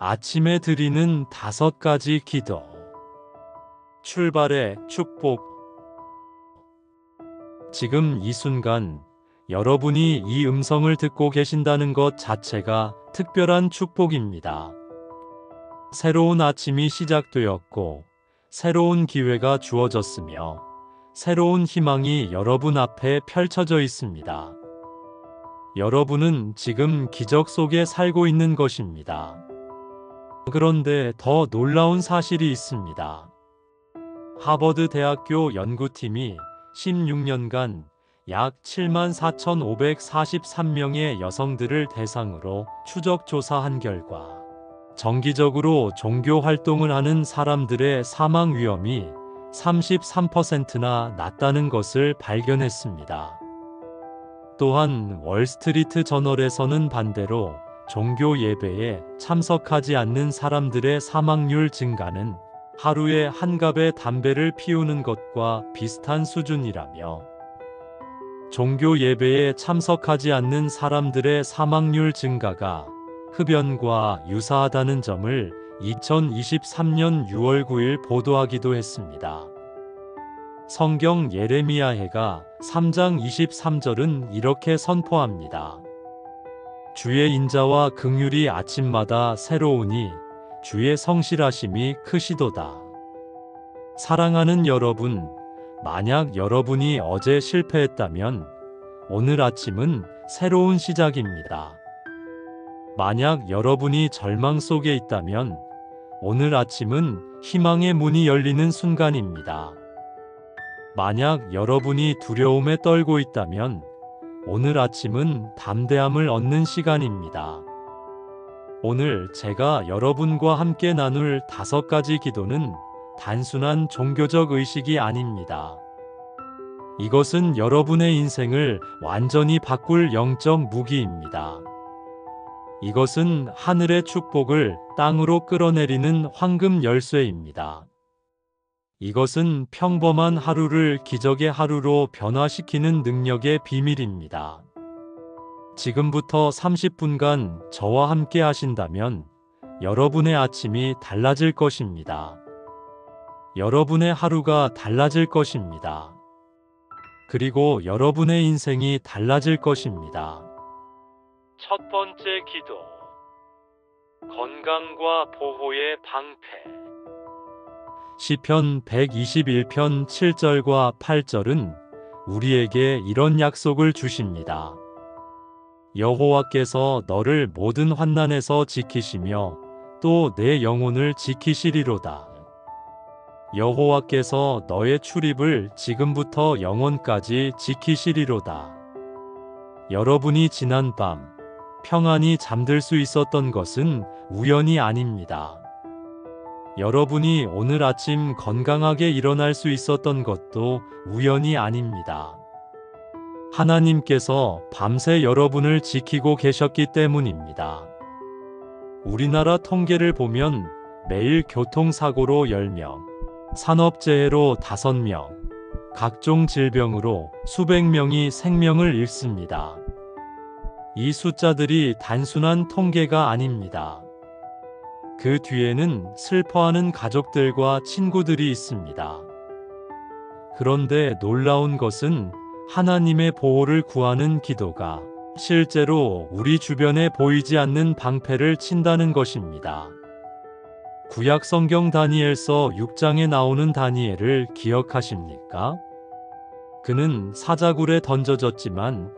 아침에 드리는 5가지 기도. 출발의 축복. 지금 이 순간 여러분이 이 음성을 듣고 계신다는 것 자체가 특별한 축복입니다. 새로운 아침이 시작되었고, 새로운 기회가 주어졌으며, 새로운 희망이 여러분 앞에 펼쳐져 있습니다. 여러분은 지금 기적 속에 살고 있는 것입니다. 그런데 더 놀라운 사실이 있습니다. 하버드 대학교 연구팀이 16년간 약 74,543명의 여성들을 대상으로 추적 조사한 결과 정기적으로 종교 활동을 하는 사람들의 사망 위험이 33%나 낮다는 것을 발견했습니다. 또한 월스트리트 저널에서는 반대로 종교 예배에 참석하지 않는 사람들의 사망률 증가는 하루에 한 갑의 담배를 피우는 것과 비슷한 수준이라며, 종교 예배에 참석하지 않는 사람들의 사망률 증가가 흡연과 유사하다는 점을 2023년 6월 9일 보도하기도 했습니다. 성경 예레미야해가 3장 23절은 이렇게 선포합니다. 주의 인자와 긍휼이 아침마다 새로우니 주의 성실하심이 크시도다. 사랑하는 여러분, 만약 여러분이 어제 실패했다면 오늘 아침은 새로운 시작입니다. 만약 여러분이 절망 속에 있다면 오늘 아침은 희망의 문이 열리는 순간입니다. 만약 여러분이 두려움에 떨고 있다면 오늘 아침은 담대함을 얻는 시간입니다. 오늘 제가 여러분과 함께 나눌 5가지 기도는 단순한 종교적 의식이 아닙니다. 이것은 여러분의 인생을 완전히 바꿀 영적 무기입니다. 이것은 하늘의 축복을 땅으로 끌어내리는 황금 열쇠입니다. 이것은 평범한 하루를 기적의 하루로 변화시키는 능력의 비밀입니다. 지금부터 30분간 저와 함께 하신다면 여러분의 아침이 달라질 것입니다. 여러분의 하루가 달라질 것입니다. 그리고 여러분의 인생이 달라질 것입니다. 첫 번째 기도. 건강과 보호의 방패. 시편 121편 7절과 8절은 우리에게 이런 약속을 주십니다. 여호와께서 너를 모든 환난에서 지키시며 또 내 영혼을 지키시리로다. 여호와께서 너의 출입을 지금부터 영원까지 지키시리로다. 여러분이 지난 밤 평안히 잠들 수 있었던 것은 우연이 아닙니다. 여러분이 오늘 아침 건강하게 일어날 수 있었던 것도 우연이 아닙니다. 하나님께서 밤새 여러분을 지키고 계셨기 때문입니다. 우리나라 통계를 보면 매일 교통사고로 10명, 산업재해로 5명, 각종 질병으로 수백 명이 생명을 잃습니다. 이 숫자들이 단순한 통계가 아닙니다. 그 뒤에는 슬퍼하는 가족들과 친구들이 있습니다. 그런데 놀라운 것은 하나님의 보호를 구하는 기도가 실제로 우리 주변에 보이지 않는 방패를 친다는 것입니다. 구약 성경 다니엘서 6장에 나오는 다니엘을 기억하십니까? 그는 사자굴에 던져졌지만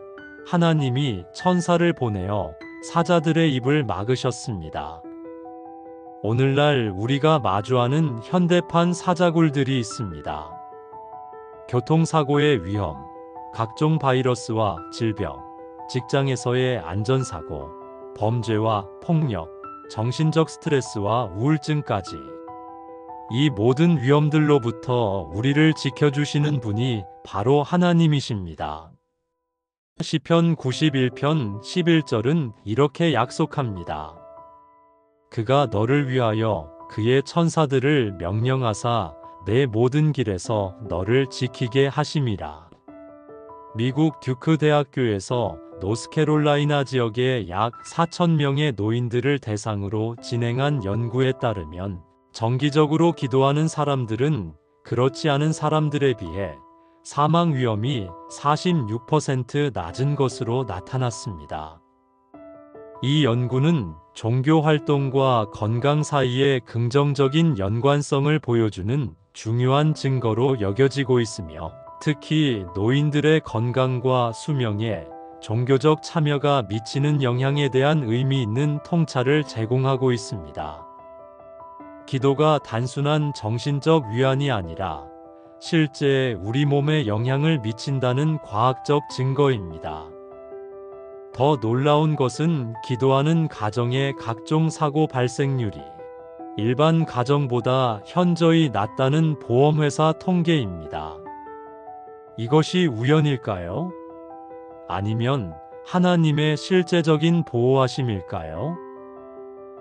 하나님이 천사를 보내어 사자들의 입을 막으셨습니다. 오늘날 우리가 마주하는 현대판 사자굴들이 있습니다. 교통사고의 위험, 각종 바이러스와 질병, 직장에서의 안전사고, 범죄와 폭력, 정신적 스트레스와 우울증까지. 이 모든 위험들로부터 우리를 지켜주시는 분이 바로 하나님이십니다. 시편 91편 11절은 이렇게 약속합니다. 그가 너를 위하여 그의 천사들을 명령하사 내 모든 길에서 너를 지키게 하심이라. 미국 듀크 대학교에서 노스캐롤라이나 지역의 약 4,000명의 노인들을 대상으로 진행한 연구에 따르면 정기적으로 기도하는 사람들은 그렇지 않은 사람들에 비해 사망 위험이 46% 낮은 것으로 나타났습니다. 이 연구는 종교 활동과 건강 사이의 긍정적인 연관성을 보여주는 중요한 증거로 여겨지고 있으며, 특히 노인들의 건강과 수명에 종교적 참여가 미치는 영향에 대한 의미 있는 통찰을 제공하고 있습니다. 기도가 단순한 정신적 위안이 아니라 실제 우리 몸에 영향을 미친다는 과학적 증거입니다. 더 놀라운 것은 기도하는 가정의 각종 사고 발생률이 일반 가정보다 현저히 낮다는 보험회사 통계입니다. 이것이 우연일까요? 아니면 하나님의 실제적인 보호하심일까요?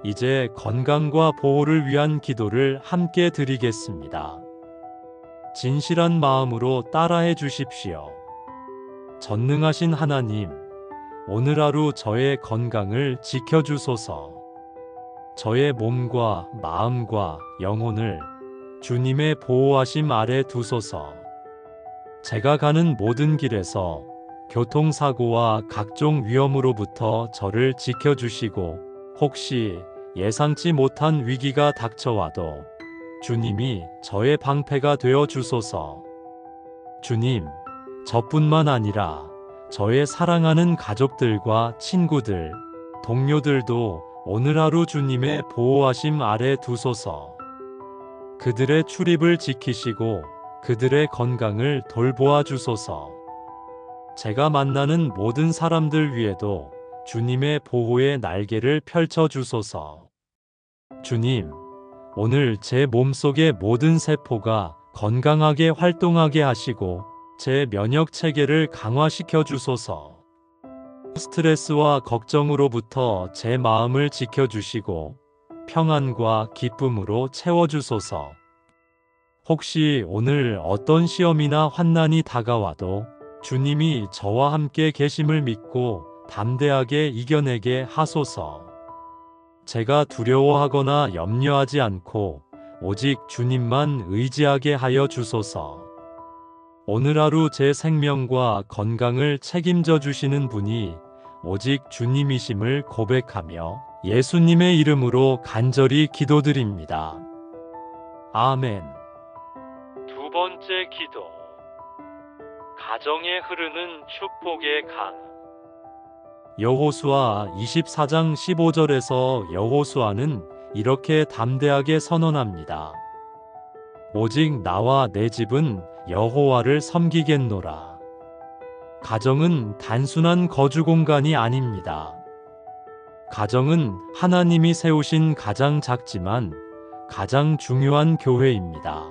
이제 건강과 보호를 위한 기도를 함께 드리겠습니다. 진실한 마음으로 따라해 주십시오. 전능하신 하나님, 오늘 하루 저의 건강을 지켜주소서. 저의 몸과 마음과 영혼을 주님의 보호하심 아래 두소서. 제가 가는 모든 길에서 교통사고와 각종 위험으로부터 저를 지켜주시고, 혹시 예상치 못한 위기가 닥쳐와도 주님이 저의 방패가 되어 주소서. 주님, 저뿐만 아니라 저의 사랑하는 가족들과 친구들, 동료들도 오늘 하루 주님의 보호하심 아래 두소서. 그들의 출입을 지키시고 그들의 건강을 돌보아 주소서. 제가 만나는 모든 사람들 위에도 주님의 보호의 날개를 펼쳐 주소서. 주님, 오늘 제 몸속의 모든 세포가 건강하게 활동하게 하시고 제 면역 체계를 강화시켜 주소서. 스트레스와 걱정으로부터 제 마음을 지켜주시고 평안과 기쁨으로 채워주소서. 혹시 오늘 어떤 시험이나 환난이 다가와도 주님이 저와 함께 계심을 믿고 담대하게 이겨내게 하소서. 제가 두려워하거나 염려하지 않고 오직 주님만 의지하게 하여 주소서. 오늘 하루 제 생명과 건강을 책임져 주시는 분이 오직 주님이심을 고백하며 예수님의 이름으로 간절히 기도드립니다. 아멘. 두 번째 기도. 가정에 흐르는 축복의 강. 여호수아 24장 15절에서 여호수아는 이렇게 담대하게 선언합니다. 오직 나와 내 집은 여호와를 섬기겠노라. 가정은 단순한 거주 공간이 아닙니다. 가정은 하나님이 세우신 가장 작지만 가장 중요한 교회입니다.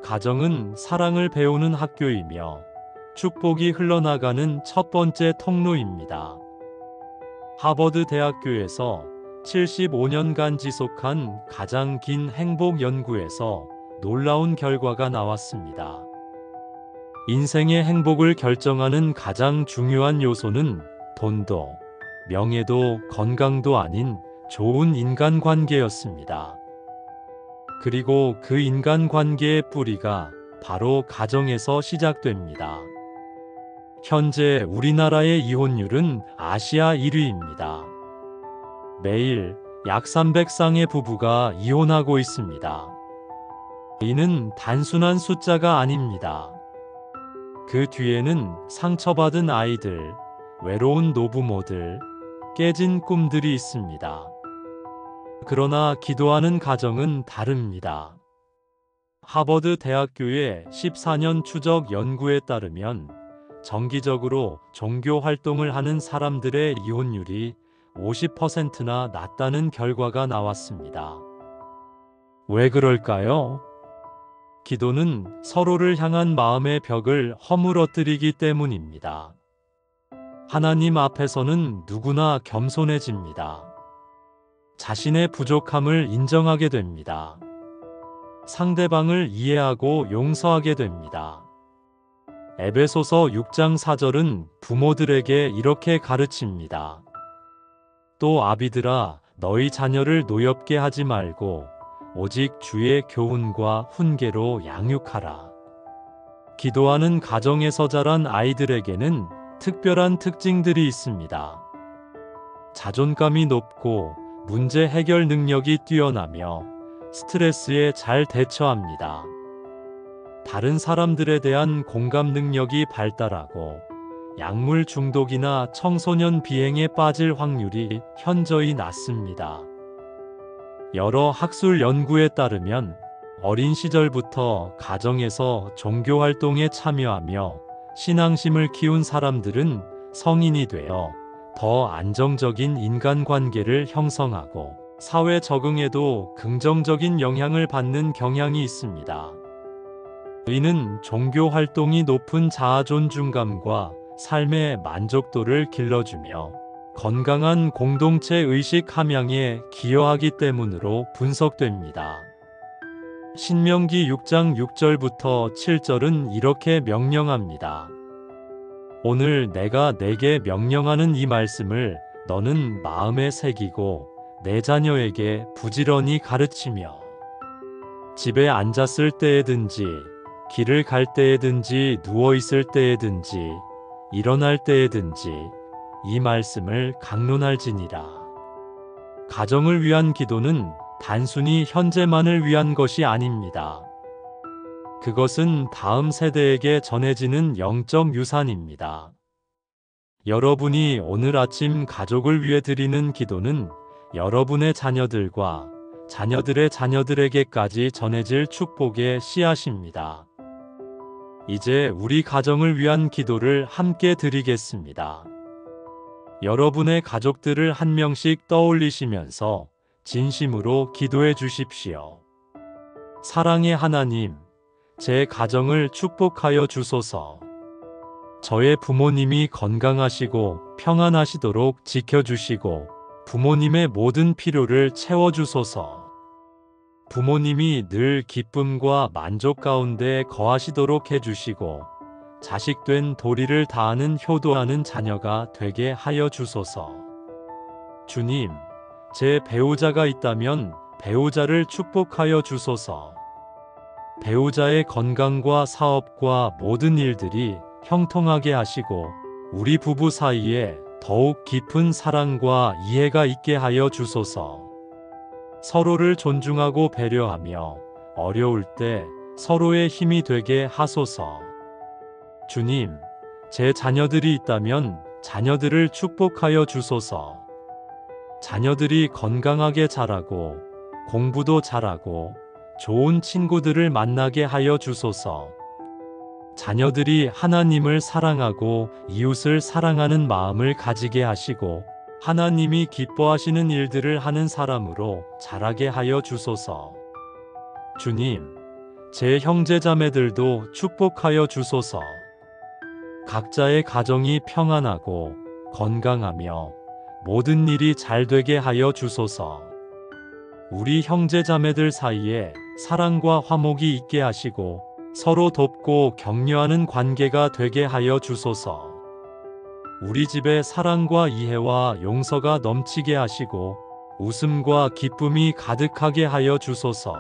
가정은 사랑을 배우는 학교이며 축복이 흘러나가는 첫 번째 통로입니다. 하버드 대학교에서 75년간 지속한 가장 긴 행복 연구에서 놀라운 결과가 나왔습니다. 인생의 행복을 결정하는 가장 중요한 요소는 돈도, 명예도, 건강도 아닌 좋은 인간관계였습니다. 그리고 그 인간관계의 뿌리가 바로 가정에서 시작됩니다. 현재 우리나라의 이혼율은 아시아 1위입니다. 매일 약 300쌍의 부부가 이혼하고 있습니다. 이는 단순한 숫자가 아닙니다. 그 뒤에는 상처받은 아이들, 외로운 노부모들, 깨진 꿈들이 있습니다. 그러나 기도하는 가정은 다릅니다. 하버드 대학교의 14년 추적 연구에 따르면 정기적으로 종교 활동을 하는 사람들의 이혼율이 50%나 낮다는 결과가 나왔습니다. 왜 그럴까요? 기도는 서로를 향한 마음의 벽을 허물어뜨리기 때문입니다. 하나님 앞에서는 누구나 겸손해집니다. 자신의 부족함을 인정하게 됩니다. 상대방을 이해하고 용서하게 됩니다. 에베소서 6장 4절은 부모들에게 이렇게 가르칩니다. 또 아비들아 너희 자녀를 노엽게 하지 말고 오직 주의 교훈과 훈계로 양육하라. 기도하는 가정에서 자란 아이들에게는 특별한 특징들이 있습니다. 자존감이 높고 문제 해결 능력이 뛰어나며 스트레스에 잘 대처합니다. 다른 사람들에 대한 공감 능력이 발달하고 약물 중독이나 청소년 비행에 빠질 확률이 현저히 낮습니다. 여러 학술 연구에 따르면 어린 시절부터 가정에서 종교 활동에 참여하며 신앙심을 키운 사람들은 성인이 되어 더 안정적인 인간관계를 형성하고 사회 적응에도 긍정적인 영향을 받는 경향이 있습니다. 이는 종교 활동이 높은 자아 존중감과 삶의 만족도를 길러주며 건강한 공동체 의식 함양에 기여하기 때문으로 분석됩니다. 신명기 6장 6절부터 7절은 이렇게 명령합니다. 오늘 내가 내게 명령하는 이 말씀을 너는 마음에 새기고 내 자녀에게 부지런히 가르치며 집에 앉았을 때에든지 길을 갈 때에든지 누워있을 때에든지 일어날 때에든지 이 말씀을 강론할지니라. 가정을 위한 기도는 단순히 현재만을 위한 것이 아닙니다. 그것은 다음 세대에게 전해지는 영적 유산입니다. 여러분이 오늘 아침 가족을 위해 드리는 기도는 여러분의 자녀들과 자녀들의 자녀들에게까지 전해질 축복의 씨앗입니다. 이제 우리 가정을 위한 기도를 함께 드리겠습니다. 여러분의 가족들을 한 명씩 떠올리시면서 진심으로 기도해 주십시오. 사랑의 하나님, 제 가정을 축복하여 주소서. 저의 부모님이 건강하시고 평안하시도록 지켜주시고 부모님의 모든 필요를 채워주소서. 부모님이 늘 기쁨과 만족 가운데 거하시도록 해주시고 자식된 도리를 다하는 효도하는 자녀가 되게 하여 주소서. 주님, 제 배우자가 있다면 배우자를 축복하여 주소서. 배우자의 건강과 사업과 모든 일들이 형통하게 하시고 우리 부부 사이에 더욱 깊은 사랑과 이해가 있게 하여 주소서. 서로를 존중하고 배려하며 어려울 때 서로의 힘이 되게 하소서. 주님, 제 자녀들이 있다면 자녀들을 축복하여 주소서. 자녀들이 건강하게 자라고 공부도 잘하고 좋은 친구들을 만나게 하여 주소서. 자녀들이 하나님을 사랑하고 이웃을 사랑하는 마음을 가지게 하시고 하나님이 기뻐하시는 일들을 하는 사람으로 자라게 하여 주소서. 주님, 제 형제자매들도 축복하여 주소서. 각자의 가정이 평안하고 건강하며 모든 일이 잘 되게 하여 주소서. 우리 형제자매들 사이에 사랑과 화목이 있게 하시고 서로 돕고 격려하는 관계가 되게 하여 주소서. 우리 집에 사랑과 이해와 용서가 넘치게 하시고 웃음과 기쁨이 가득하게 하여 주소서.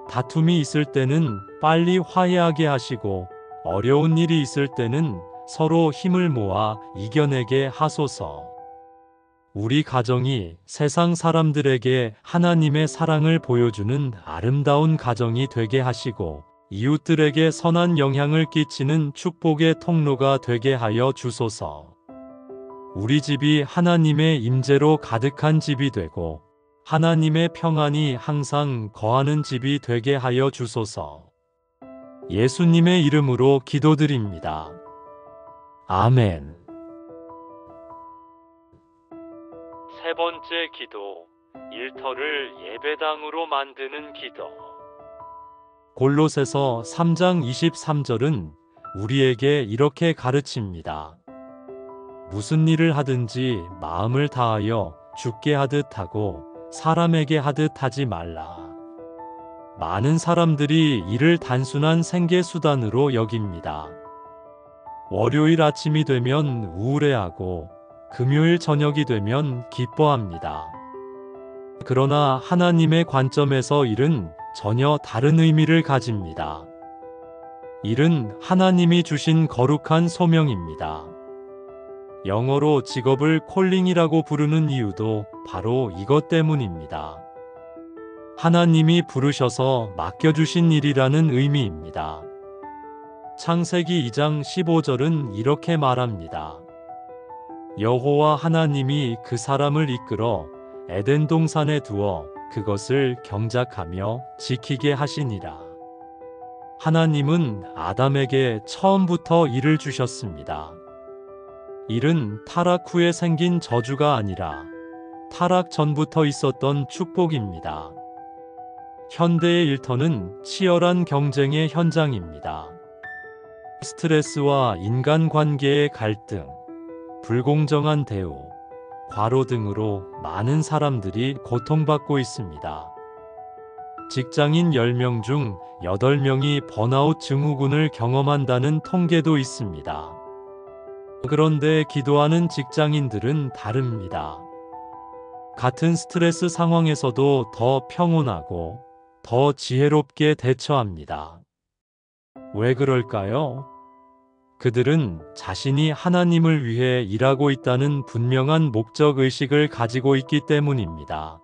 다툼이 있을 때는 빨리 화해하게 하시고 어려운 일이 있을 때는 서로 힘을 모아 이겨내게 하소서. 우리 가정이 세상 사람들에게 하나님의 사랑을 보여주는 아름다운 가정이 되게 하시고 이웃들에게 선한 영향을 끼치는 축복의 통로가 되게 하여 주소서. 우리 집이 하나님의 임재로 가득한 집이 되고 하나님의 평안이 항상 거하는 집이 되게 하여 주소서. 예수님의 이름으로 기도드립니다. 아멘. 세 번째 기도, 일터를 예배당으로 만드는 기도. 골로새서 3장 23절은 우리에게 이렇게 가르칩니다. 무슨 일을 하든지 마음을 다하여 주께 하듯 하고 사람에게 하듯 하지 말라. 많은 사람들이 이를 단순한 생계수단으로 여깁니다. 월요일 아침이 되면 우울해하고 금요일 저녁이 되면 기뻐합니다. 그러나 하나님의 관점에서 일은 전혀 다른 의미를 가집니다. 일은 하나님이 주신 거룩한 소명입니다. 영어로 직업을 콜링이라고 부르는 이유도 바로 이것 때문입니다. 하나님이 부르셔서 맡겨주신 일이라는 의미입니다. 창세기 2장 15절은 이렇게 말합니다. 여호와 하나님이 그 사람을 이끌어 에덴 동산에 두어 그것을 경작하며 지키게 하시니라. 하나님은 아담에게 처음부터 일을 주셨습니다. 일은 타락 후에 생긴 저주가 아니라 타락 전부터 있었던 축복입니다. 현대의 일터는 치열한 경쟁의 현장입니다. 스트레스와 인간관계의 갈등, 불공정한 대우, 과로 등으로 많은 사람들이 고통받고 있습니다. 직장인 10명 중 8명이 번아웃 증후군을 경험한다는 통계도 있습니다. 그런데 기도하는 직장인들은 다릅니다. 같은 스트레스 상황에서도 더 평온하고 더 지혜롭게 대처합니다. 왜 그럴까요? 그들은 자신이 하나님을 위해 일하고 있다는 분명한 목적의식을 가지고 있기 때문입니다.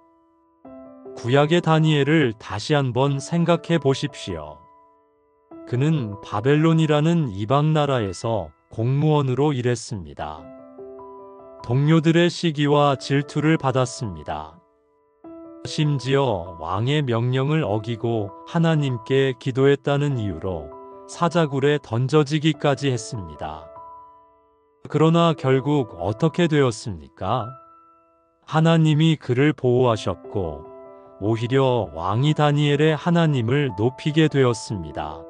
구약의 다니엘을 다시 한번 생각해 보십시오. 그는 바벨론이라는 이방 나라에서 공무원으로 일했습니다. 동료들의 시기와 질투를 받았습니다. 심지어 왕의 명령을 어기고 하나님께 기도했다는 이유로 사자굴에 던져지기까지 했습니다. 그러나 결국 어떻게 되었습니까? 하나님이 그를 보호하셨고 오히려 왕이 다니엘의 하나님을 높이게 되었습니다.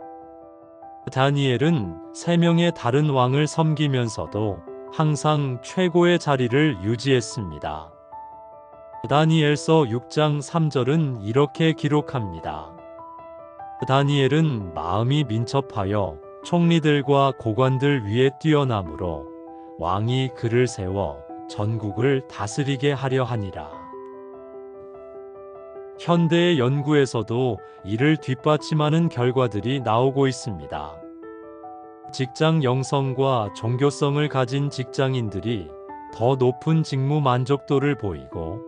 다니엘은 3명의 다른 왕을 섬기면서도 항상 최고의 자리를 유지했습니다. 다니엘서 6장 3절은 이렇게 기록합니다. 다니엘은 마음이 민첩하여 총리들과 고관들 위에 뛰어나므로 왕이 그를 세워 전국을 다스리게 하려 하니라. 현대의 연구에서도 이를 뒷받침하는 결과들이 나오고 있습니다. 직장 영성과 종교성을 가진 직장인들이 더 높은 직무 만족도를 보이고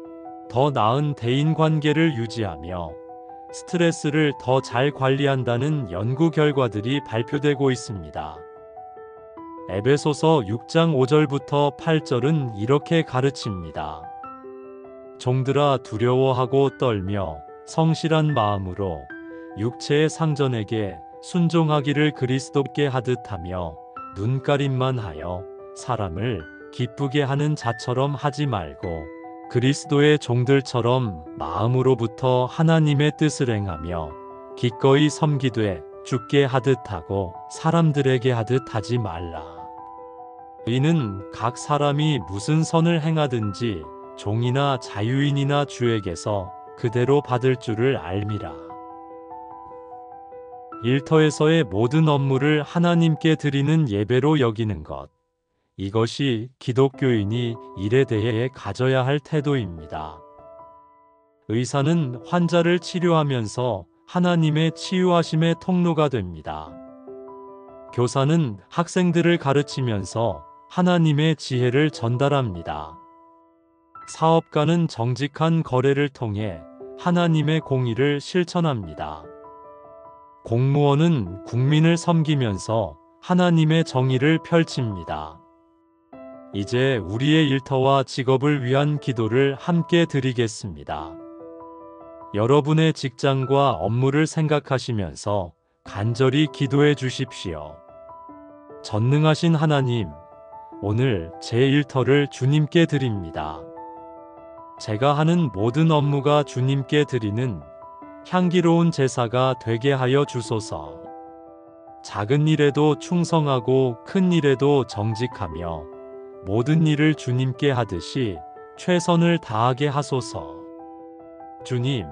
더 나은 대인 관계를 유지하며 스트레스를 더 잘 관리한다는 연구 결과들이 발표되고 있습니다. 에베소서 6장 5절부터 8절은 이렇게 가르칩니다. 종들아 두려워하고 떨며 성실한 마음으로 육체의 상전에게 순종하기를 그리스도께 하듯하며 눈가림만 하여 사람을 기쁘게 하는 자처럼 하지 말고 그리스도의 종들처럼 마음으로부터 하나님의 뜻을 행하며 기꺼이 섬기되 주께 하듯하고 사람들에게 하듯 하지 말라. 이는 각 사람이 무슨 선을 행하든지 종이나 자유인이나 주에게서 그대로 받을 줄을 알미라. 일터에서의 모든 업무를 하나님께 드리는 예배로 여기는 것. 이것이 기독교인이 일에 대해 가져야 할 태도입니다. 의사는 환자를 치료하면서 하나님의 치유하심의 통로가 됩니다. 교사는 학생들을 가르치면서 하나님의 지혜를 전달합니다. 사업가는 정직한 거래를 통해 하나님의 공의를 실천합니다. 공무원은 국민을 섬기면서 하나님의 정의를 펼칩니다. 이제 우리의 일터와 직업을 위한 기도를 함께 드리겠습니다. 여러분의 직장과 업무를 생각하시면서 간절히 기도해 주십시오. 전능하신 하나님, 오늘 제 일터를 주님께 드립니다. 제가 하는 모든 업무가 주님께 드리는 향기로운 제사가 되게 하여 주소서. 작은 일에도 충성하고 큰 일에도 정직하며 모든 일을 주님께 하듯이 최선을 다하게 하소서. 주님,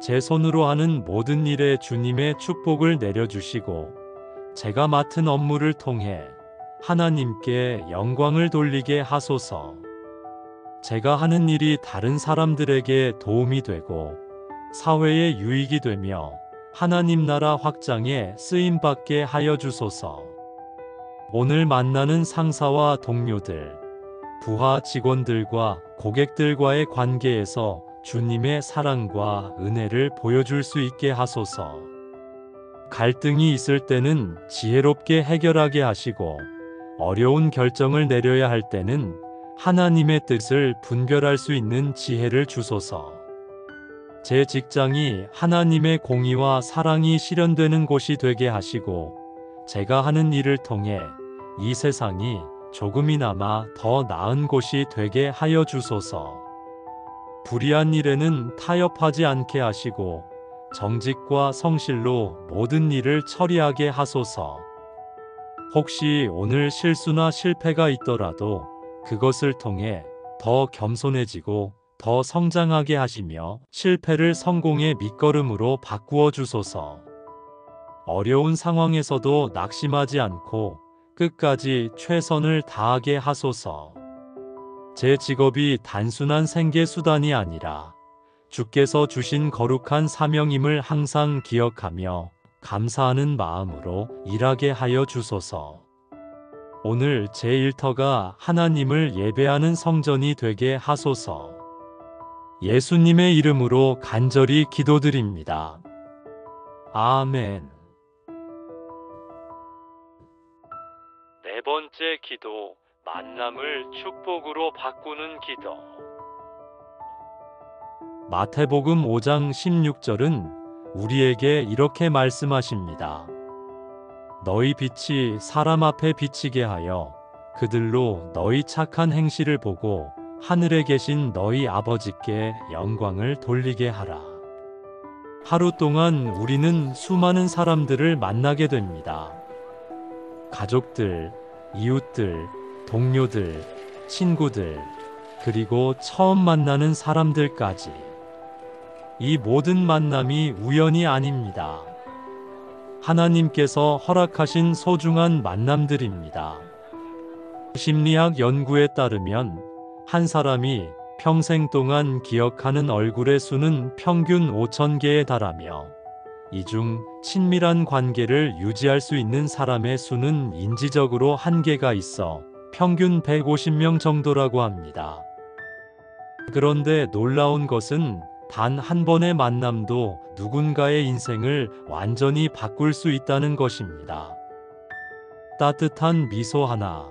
제 손으로 하는 모든 일에 주님의 축복을 내려주시고 제가 맡은 업무를 통해 하나님께 영광을 돌리게 하소서. 제가 하는 일이 다른 사람들에게 도움이 되고 사회에 유익이 되며 하나님 나라 확장에 쓰임받게 하여 주소서. 오늘 만나는 상사와 동료들, 부하 직원들과 고객들과의 관계에서 주님의 사랑과 은혜를 보여줄 수 있게 하소서. 갈등이 있을 때는 지혜롭게 해결하게 하시고 어려운 결정을 내려야 할 때는 하나님의 뜻을 분별할 수 있는 지혜를 주소서. 제 직장이 하나님의 공의와 사랑이 실현되는 곳이 되게 하시고 제가 하는 일을 통해 이 세상이 조금이나마 더 나은 곳이 되게 하여 주소서. 불의한 일에는 타협하지 않게 하시고 정직과 성실로 모든 일을 처리하게 하소서. 혹시 오늘 실수나 실패가 있더라도 그것을 통해 더 겸손해지고 더 성장하게 하시며 실패를 성공의 밑거름으로 바꾸어 주소서. 어려운 상황에서도 낙심하지 않고 끝까지 최선을 다하게 하소서. 제 직업이 단순한 생계 수단이 아니라 주께서 주신 거룩한 사명임을 항상 기억하며 감사하는 마음으로 일하게 하여 주소서. 오늘 제 일터가 하나님을 예배하는 성전이 되게 하소서. 예수님의 이름으로 간절히 기도드립니다. 아멘. 네 번째 기도, 만남을 축복으로 바꾸는 기도. 마태복음 5장 16절은 우리에게 이렇게 말씀하십니다. 너희 빛이 사람 앞에 비치게 하여 그들로 너희 착한 행실을 보고 하늘에 계신 너희 아버지께 영광을 돌리게 하라. 하루 동안 우리는 수많은 사람들을 만나게 됩니다. 가족들, 이웃들, 동료들, 친구들, 그리고 처음 만나는 사람들까지. 이 모든 만남이 우연이 아닙니다. 하나님께서 허락하신 소중한 만남들입니다. 심리학 연구에 따르면 한 사람이 평생 동안 기억하는 얼굴의 수는 평균 5,000개에 달하며 이 중 친밀한 관계를 유지할 수 있는 사람의 수는 인지적으로 한계가 있어 평균 150명 정도라고 합니다. 그런데 놀라운 것은 단 한 번의 만남도 누군가의 인생을 완전히 바꿀 수 있다는 것입니다. 따뜻한 미소 하나,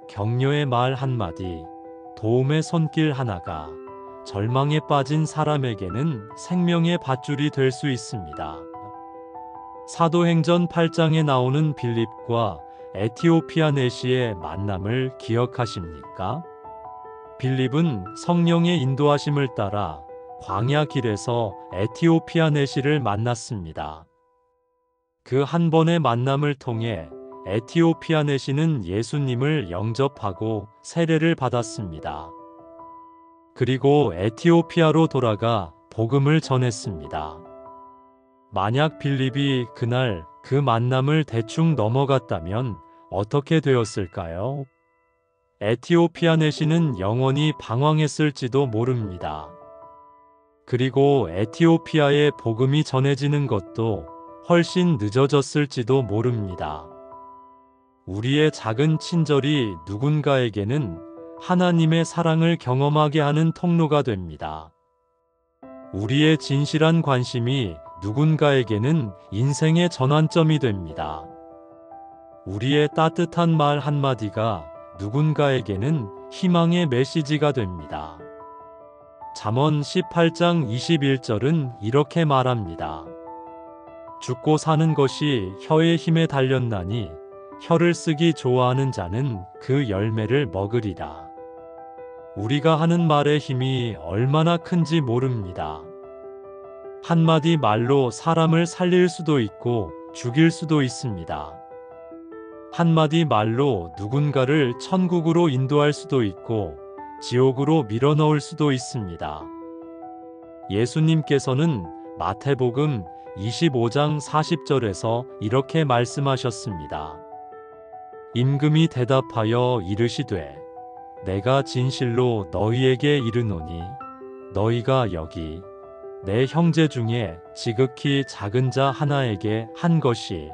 격려의 말 한마디, 도움의 손길 하나가 절망에 빠진 사람에게는 생명의 밧줄이 될 수 있습니다. 사도행전 8장에 나오는 빌립과 에티오피아 내시의 만남을 기억하십니까? 빌립은 성령의 인도하심을 따라 광야 길에서 에티오피아 내시를 만났습니다. 그 한 번의 만남을 통해 에티오피아 내시는 예수님을 영접하고 세례를 받았습니다. 그리고 에티오피아로 돌아가 복음을 전했습니다. 만약 빌립이 그날 그 만남을 대충 넘어갔다면 어떻게 되었을까요? 에티오피아 내시는 영원히 방황했을지도 모릅니다. 그리고 에티오피아에 복음이 전해지는 것도 훨씬 늦어졌을지도 모릅니다. 우리의 작은 친절이 누군가에게는 하나님의 사랑을 경험하게 하는 통로가 됩니다. 우리의 진실한 관심이 누군가에게는 인생의 전환점이 됩니다. 우리의 따뜻한 말 한마디가 누군가에게는 희망의 메시지가 됩니다. 잠언 18장 21절은 이렇게 말합니다. 죽고 사는 것이 혀의 힘에 달렸나니 혀를 쓰기 좋아하는 자는 그 열매를 먹으리라. 우리가 하는 말의 힘이 얼마나 큰지 모릅니다. 한마디 말로 사람을 살릴 수도 있고 죽일 수도 있습니다. 한마디 말로 누군가를 천국으로 인도할 수도 있고 지옥으로 밀어넣을 수도 있습니다. 예수님께서는 마태복음 25장 40절에서 이렇게 말씀하셨습니다. 임금이 대답하여 이르시되 내가 진실로 너희에게 이르노니 너희가 여기 내 형제 중에 지극히 작은 자 하나에게 한 것이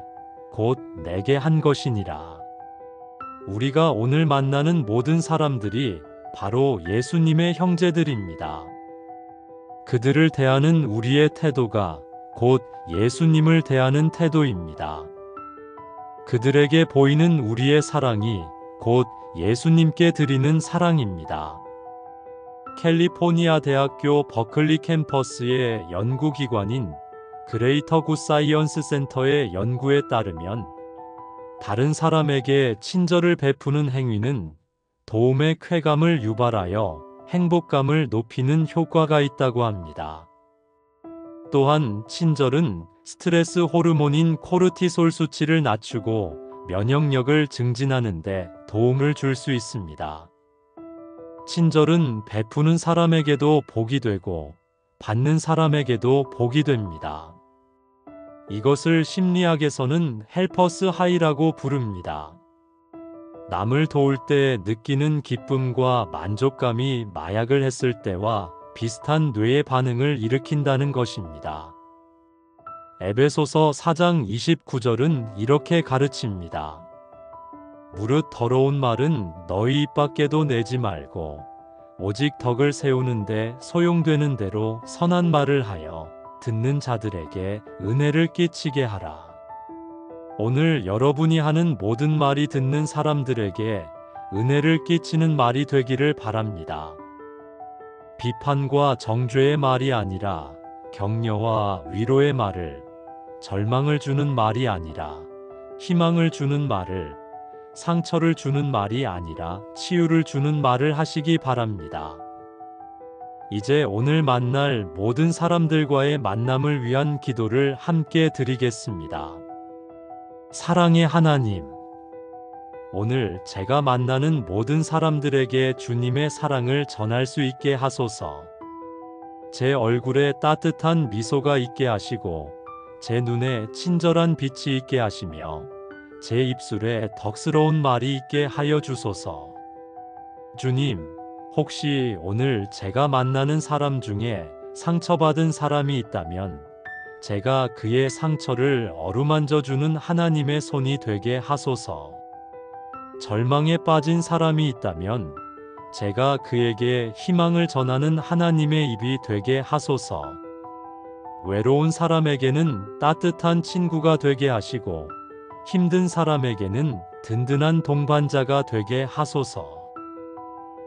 곧 내게 한 것이니라. 우리가 오늘 만나는 모든 사람들이 바로 예수님의 형제들입니다. 그들을 대하는 우리의 태도가 곧 예수님을 대하는 태도입니다. 그들에게 보이는 우리의 사랑이 곧 예수님께 드리는 사랑입니다. 캘리포니아 대학교 버클리 캠퍼스의 연구기관인 그레이터 굿 사이언스 센터의 연구에 따르면 다른 사람에게 친절을 베푸는 행위는 도움의 쾌감을 유발하여 행복감을 높이는 효과가 있다고 합니다. 또한 친절은 스트레스 호르몬인 코르티솔 수치를 낮추고 면역력을 증진하는 데 도움을 줄 수 있습니다. 친절은 베푸는 사람에게도 복이 되고 받는 사람에게도 복이 됩니다. 이것을 심리학에서는 헬퍼스 하이라고 부릅니다. 남을 도울 때 느끼는 기쁨과 만족감이 마약을 했을 때와 비슷한 뇌의 반응을 일으킨다는 것입니다. 에베소서 4장 29절은 이렇게 가르칩니다. 무릇 더러운 말은 너희 입 밖에도 내지 말고 오직 덕을 세우는데 소용되는 대로 선한 말을 하여 듣는 자들에게 은혜를 끼치게 하라. 오늘 여러분이 하는 모든 말이 듣는 사람들에게 은혜를 끼치는 말이 되기를 바랍니다. 비판과 정죄의 말이 아니라 격려와 위로의 말을, 절망을 주는 말이 아니라 희망을 주는 말을, 상처를 주는 말이 아니라 치유를 주는 말을 하시기 바랍니다. 이제 오늘 만날 모든 사람들과의 만남을 위한 기도를 함께 드리겠습니다. 사랑의 하나님, 오늘 제가 만나는 모든 사람들에게 주님의 사랑을 전할 수 있게 하소서. 제 얼굴에 따뜻한 미소가 있게 하시고 제 눈에 친절한 빛이 있게 하시며 제 입술에 덕스러운 말이 있게 하여 주소서. 주님, 혹시 오늘 제가 만나는 사람 중에 상처받은 사람이 있다면 제가 그의 상처를 어루만져 주는 하나님의 손이 되게 하소서. 절망에 빠진 사람이 있다면 제가 그에게 희망을 전하는 하나님의 입이 되게 하소서. 외로운 사람에게는 따뜻한 친구가 되게 하시고 힘든 사람에게는 든든한 동반자가 되게 하소서.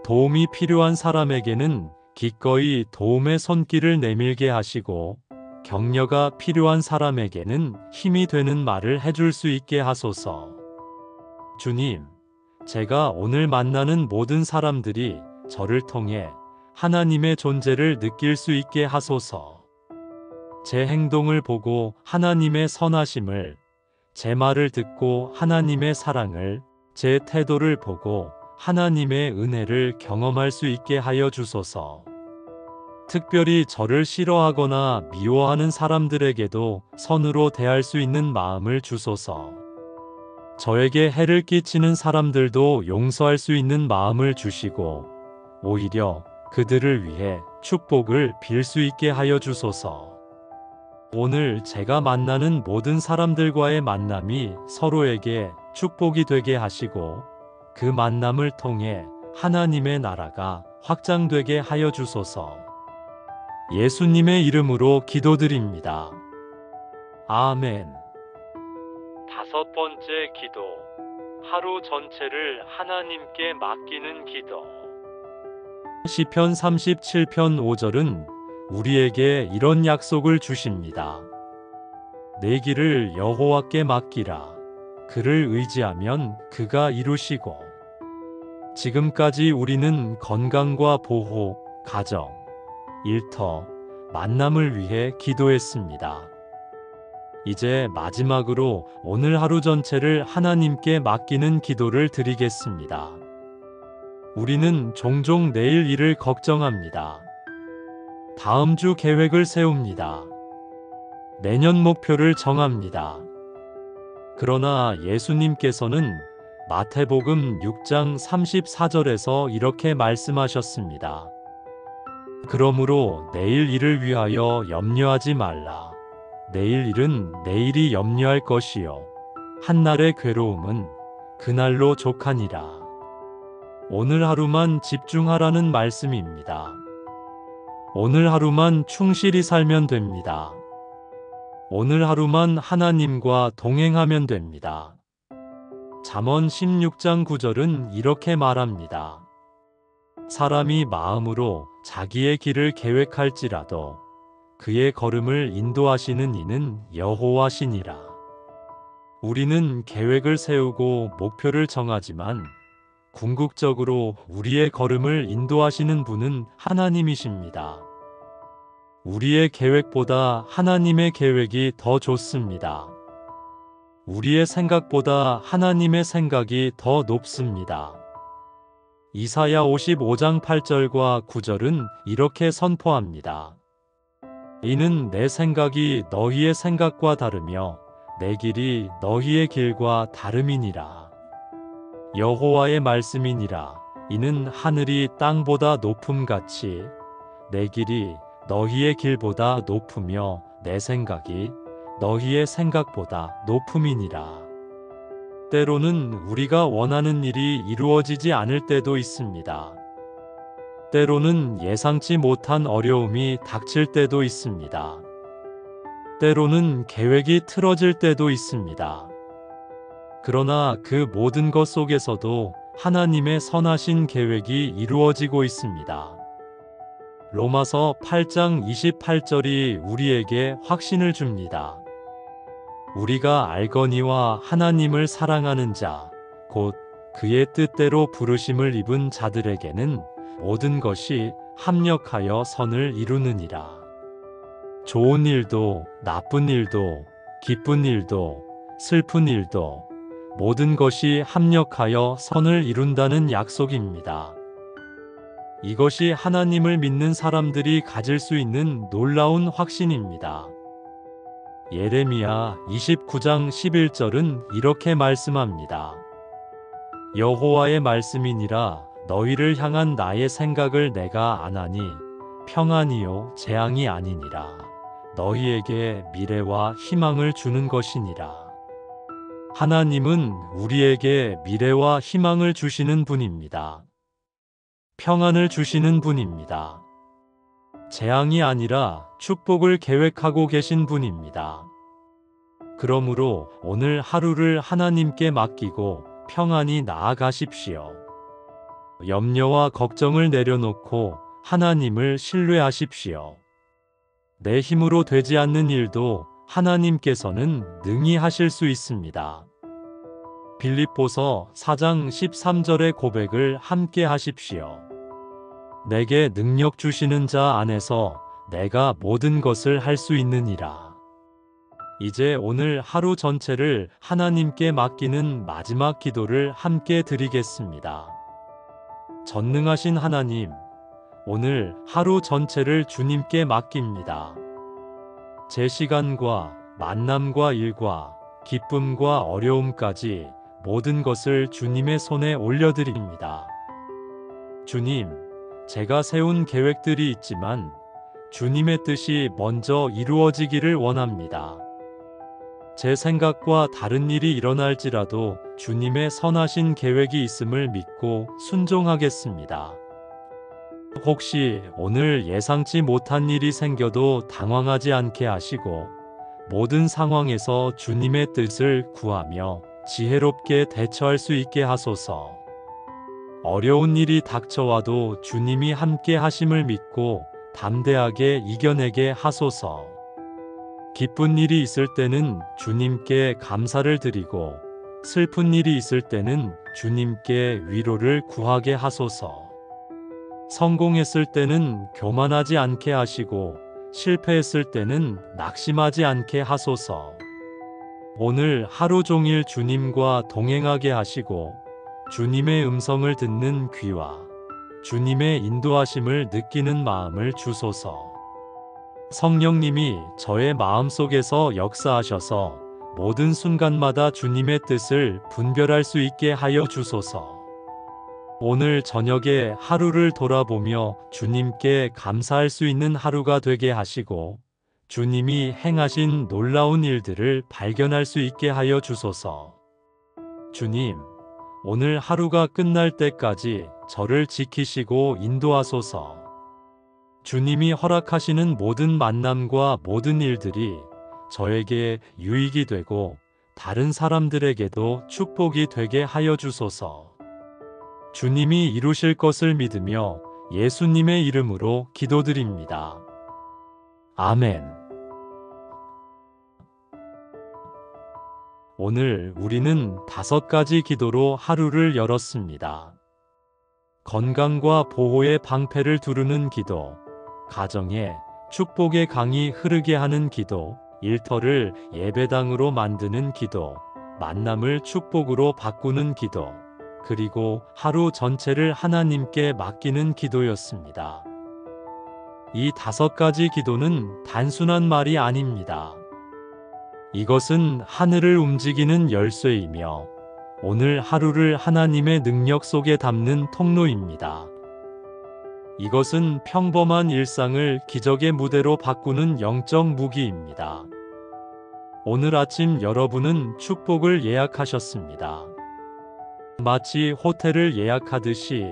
도움이 필요한 사람에게는 기꺼이 도움의 손길을 내밀게 하시고 격려가 필요한 사람에게는 힘이 되는 말을 해줄 수 있게 하소서. 주님, 제가 오늘 만나는 모든 사람들이 저를 통해 하나님의 존재를 느낄 수 있게 하소서. 제 행동을 보고 하나님의 선하심을, 제 말을 듣고 하나님의 사랑을, 제 태도를 보고 하나님의 은혜를 경험할 수 있게 하여 주소서. 특별히 저를 싫어하거나 미워하는 사람들에게도 선으로 대할 수 있는 마음을 주소서. 저에게 해를 끼치는 사람들도 용서할 수 있는 마음을 주시고 오히려 그들을 위해 축복을 빌 수 있게 하여 주소서. 오늘 제가 만나는 모든 사람들과의 만남이 서로에게 축복이 되게 하시고 그 만남을 통해 하나님의 나라가 확장되게 하여 주소서. 예수님의 이름으로 기도드립니다. 아멘. 다섯 번째 기도. 하루 전체를 하나님께 맡기는 기도. 시편 37편 5절은 우리에게 이런 약속을 주십니다. 내 길을 여호와께 맡기라. 그를 의지하면 그가 이루시고. 지금까지 우리는 건강과 보호, 가정, 일터, 만남을 위해 기도했습니다. 이제 마지막으로 오늘 하루 전체를 하나님께 맡기는 기도를 드리겠습니다. 우리는 종종 내일 일을 걱정합니다. 다음 주 계획을 세웁니다. 내년 목표를 정합니다. 그러나 예수님께서는 마태복음 6장 34절에서 이렇게 말씀하셨습니다. 그러므로 내일 일을 위하여 염려하지 말라. 내일 일은 내일이 염려할 것이요 한날의 괴로움은 그날로 족하니라. 오늘 하루만 집중하라는 말씀입니다. 오늘 하루만 충실히 살면 됩니다. 오늘 하루만 하나님과 동행하면 됩니다. 잠언 16장 9절은 이렇게 말합니다. 사람이 마음으로 자기의 길을 계획할지라도 그의 걸음을 인도하시는 이는 여호와시니라. 우리는 계획을 세우고 목표를 정하지만 궁극적으로 우리의 걸음을 인도하시는 분은 하나님이십니다. 우리의 계획보다 하나님의 계획이 더 좋습니다. 우리의 생각보다 하나님의 생각이 더 높습니다. 이사야 55장 8절과 9절은 이렇게 선포합니다. 이는 내 생각이 너희의 생각과 다르며 내 길이 너희의 길과 다름이니라. 여호와의 말씀이니라. 이는 하늘이 땅보다 높음같이 내 길이 너희의 길보다 높으며 내 생각이 너희의 생각보다 높음이니라. 때로는 우리가 원하는 일이 이루어지지 않을 때도 있습니다. 때로는 예상치 못한 어려움이 닥칠 때도 있습니다. 때로는 계획이 틀어질 때도 있습니다. 그러나 그 모든 것 속에서도 하나님의 선하신 계획이 이루어지고 있습니다. 로마서 8장 28절이 우리에게 확신을 줍니다. 우리가 알거니와 하나님을 사랑하는 자, 곧 그의 뜻대로 부르심을 입은 자들에게는 모든 것이 합력하여 선을 이루느니라. 좋은 일도, 나쁜 일도, 기쁜 일도, 슬픈 일도, 모든 것이 합력하여 선을 이룬다는 약속입니다. 이것이 하나님을 믿는 사람들이 가질 수 있는 놀라운 확신입니다. 예레미야 29장 11절은 이렇게 말씀합니다. 여호와의 말씀이니라. 너희를 향한 나의 생각을 내가 아나니 평안이요 재앙이 아니니라. 너희에게 미래와 희망을 주는 것이니라. 하나님은 우리에게 미래와 희망을 주시는 분입니다. 평안을 주시는 분입니다. 재앙이 아니라 축복을 계획하고 계신 분입니다. 그러므로 오늘 하루를 하나님께 맡기고 평안히 나아가십시오. 염려와 걱정을 내려놓고 하나님을 신뢰하십시오. 내 힘으로 되지 않는 일도 하나님께서는 능히 하실 수 있습니다. 빌립보서 4장 13절의 고백을 함께 하십시오. 내게 능력 주시는 자 안에서 내가 모든 것을 할 수 있느니라. 이제 오늘 하루 전체를 하나님께 맡기는 마지막 기도를 함께 드리겠습니다. 전능하신 하나님, 오늘 하루 전체를 주님께 맡깁니다. 제 시간과 만남과 일과 기쁨과 어려움까지 모든 것을 주님의 손에 올려드립니다. 주님, 제가 세운 계획들이 있지만 주님의 뜻이 먼저 이루어지기를 원합니다. 제 생각과 다른 일이 일어날지라도 주님의 선하신 계획이 있음을 믿고 순종하겠습니다. 혹시 오늘 예상치 못한 일이 생겨도 당황하지 않게 하시고 모든 상황에서 주님의 뜻을 구하며 지혜롭게 대처할 수 있게 하소서. 어려운 일이 닥쳐와도 주님이 함께 하심을 믿고 담대하게 이겨내게 하소서. 기쁜 일이 있을 때는 주님께 감사를 드리고 슬픈 일이 있을 때는 주님께 위로를 구하게 하소서. 성공했을 때는 교만하지 않게 하시고 실패했을 때는 낙심하지 않게 하소서. 오늘 하루 종일 주님과 동행하게 하시고 주님의 음성을 듣는 귀와 주님의 인도하심을 느끼는 마음을 주소서. 성령님이 저의 마음속에서 역사하셔서 모든 순간마다 주님의 뜻을 분별할 수 있게 하여 주소서. 오늘 저녁에 하루를 돌아보며 주님께 감사할 수 있는 하루가 되게 하시고 주님이 행하신 놀라운 일들을 발견할 수 있게 하여 주소서. 주님, 오늘 하루가 끝날 때까지 저를 지키시고 인도하소서. 주님이 허락하시는 모든 만남과 모든 일들이 저에게 유익이 되고 다른 사람들에게도 축복이 되게 하여 주소서. 주님이 이루실 것을 믿으며 예수님의 이름으로 기도드립니다. 아멘. 오늘 우리는 5가지 기도로 하루를 열었습니다. 건강과 보호의 방패를 두르는 기도, 가정에 축복의 강이 흐르게 하는 기도, 일터를 예배당으로 만드는 기도, 만남을 축복으로 바꾸는 기도, 그리고 하루 전체를 하나님께 맡기는 기도였습니다. 이 5가지 기도는 단순한 말이 아닙니다. 이것은 하늘을 움직이는 열쇠이며 오늘 하루를 하나님의 능력 속에 담는 통로입니다. 이것은 평범한 일상을 기적의 무대로 바꾸는 영적 무기입니다. 오늘 아침 여러분은 축복을 예약하셨습니다. 마치 호텔을 예약하듯이,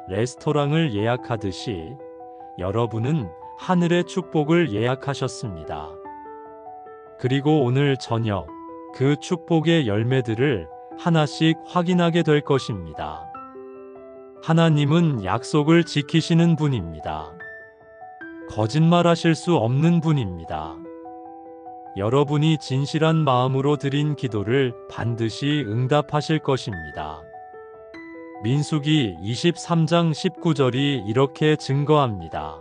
레스토랑을 예약하듯이 여러분은 하늘의 축복을 예약하셨습니다. 그리고 오늘 저녁 그 축복의 열매들을 하나씩 확인하게 될 것입니다. 하나님은 약속을 지키시는 분입니다. 거짓말하실 수 없는 분입니다. 여러분이 진실한 마음으로 드린 기도를 반드시 응답하실 것입니다. 민수기 23장 19절이 이렇게 증거합니다.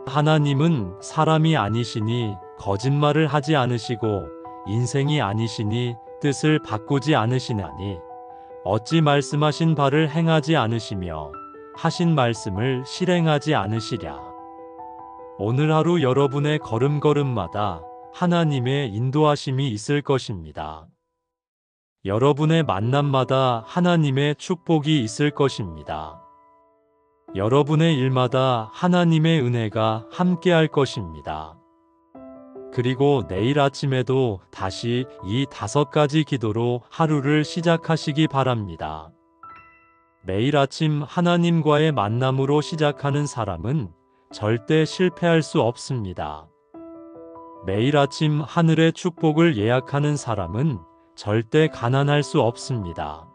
하나님은 사람이 아니시니 거짓말을 하지 않으시고 인생이 아니시니 뜻을 바꾸지 않으시나니 어찌 말씀하신 바를 행하지 않으시며 하신 말씀을 실행하지 않으시랴. 오늘 하루 여러분의 걸음걸음마다 하나님의 인도하심이 있을 것입니다. 여러분의 만남마다 하나님의 축복이 있을 것입니다. 여러분의 일마다 하나님의 은혜가 함께할 것입니다. 그리고 내일 아침에도 다시 이 5가지 기도로 하루를 시작하시기 바랍니다. 매일 아침 하나님과의 만남으로 시작하는 사람은 절대 실패할 수 없습니다. 매일 아침 하늘의 축복을 예약하는 사람은 절대 가난할 수 없습니다.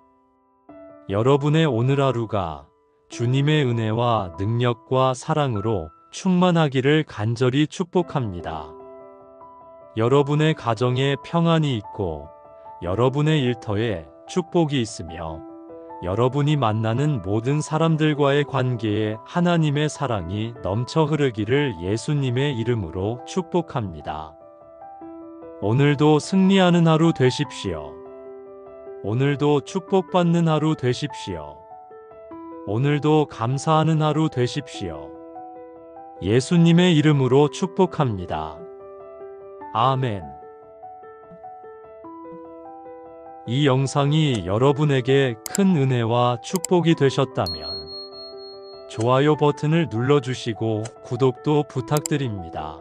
여러분의 오늘 하루가 주님의 은혜와 능력과 사랑으로 충만하기를 간절히 축복합니다. 여러분의 가정에 평안이 있고 여러분의 일터에 축복이 있으며 여러분이 만나는 모든 사람들과의 관계에 하나님의 사랑이 넘쳐 흐르기를 예수님의 이름으로 축복합니다. 오늘도 승리하는 하루 되십시오. 오늘도 축복받는 하루 되십시오. 오늘도 감사하는 하루 되십시오. 예수님의 이름으로 축복합니다. 아멘. 이 영상이 여러분에게 큰 은혜와 축복이 되셨다면 좋아요 버튼을 눌러주시고 구독도 부탁드립니다.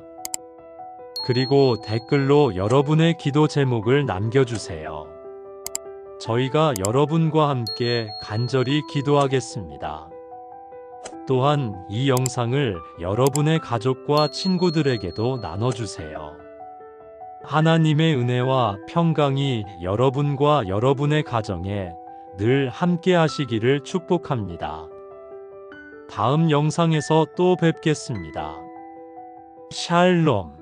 그리고 댓글로 여러분의 기도 제목을 남겨주세요. 저희가 여러분과 함께 간절히 기도하겠습니다. 또한 이 영상을 여러분의 가족과 친구들에게도 나눠주세요. 하나님의 은혜와 평강이 여러분과 여러분의 가정에 늘 함께 하시기를 축복합니다. 다음 영상에서 또 뵙겠습니다. 샬롬.